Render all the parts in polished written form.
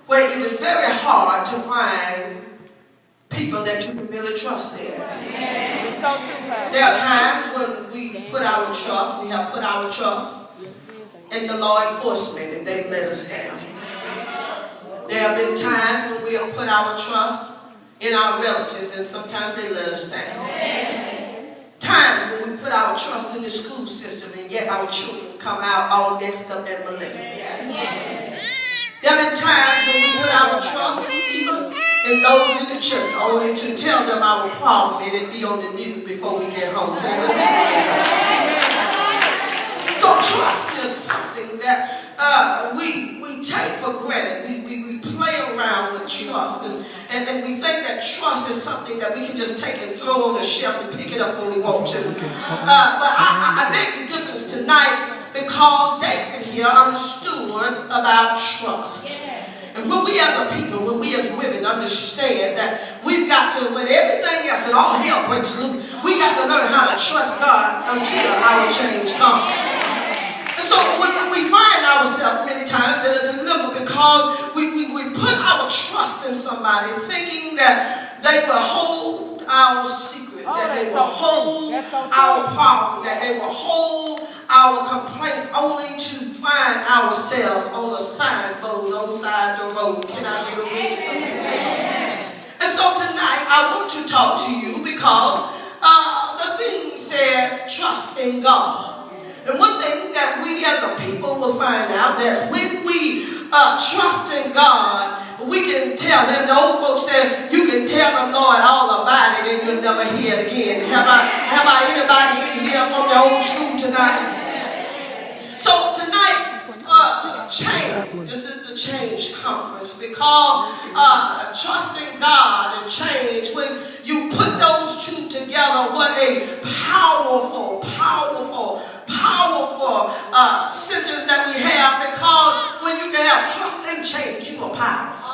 where it is very hard to find people that you can really trust in. There are times when we put our trust, we have put our trust in the law enforcement and they've let us down. There have been times when we have put our trust in our relatives and sometimes they let us down. Times when we put our trust in the school system and yet our children come out all messed up and molested. There have been times when we put our trust even in those in the church only to tell them our problem and it be on the news before we get home. So trust is something that we take for granted. We play around with trust and we think that trust is something that we can just take and throw on the shelf and pick it up when we want to. But I beg the difference tonight because David here understood about trust. And when we as a people, when we as women understand that we've got to, when everything else and all hell breaks loose, we got to learn how to trust God until our change comes. And so we find ourselves many times in a dilemma because we put our trust in somebody thinking that they will hold our secret, that they will hold our problem, that they will hold our complaints only to find ourselves on a signboard on the side of the road. Can I get a witness of that? And so tonight I want to talk to you because the thing said trust in God. And one thing that we as a people will find out that when we trust in God, we can tell them. The old folks said, you can tell the Lord all about it and you'll never hear it again. Have I anybody in here from the old school tonight? So tonight, change. This is the change conference because trusting God and change, when you put those two together, what a powerful sentence that we have, because when you can have trust and change, you are powerful.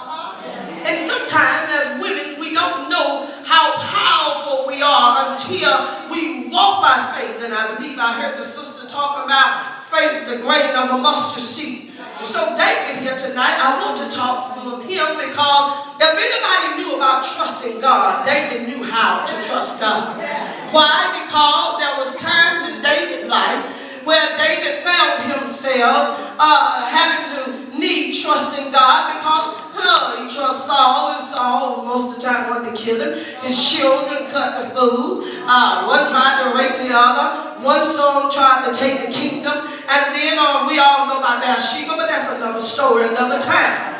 And sometimes as women, we don't know how powerful we are until we walk by faith. And I believe I heard the sister talk about faith, the grain of a mustard seed. And so David here tonight, I want to talk to him because if anybody knew about trusting God, David knew how to trust God. Why? Because there was times in David's life where David found himself having to need trusting God because he trusts Saul, and Saul most of the time wanted to kill him. His children cut the food. One tried to rape the other. One son tried to take the kingdom. And then we all know about Bathsheba, but that's another story, another time.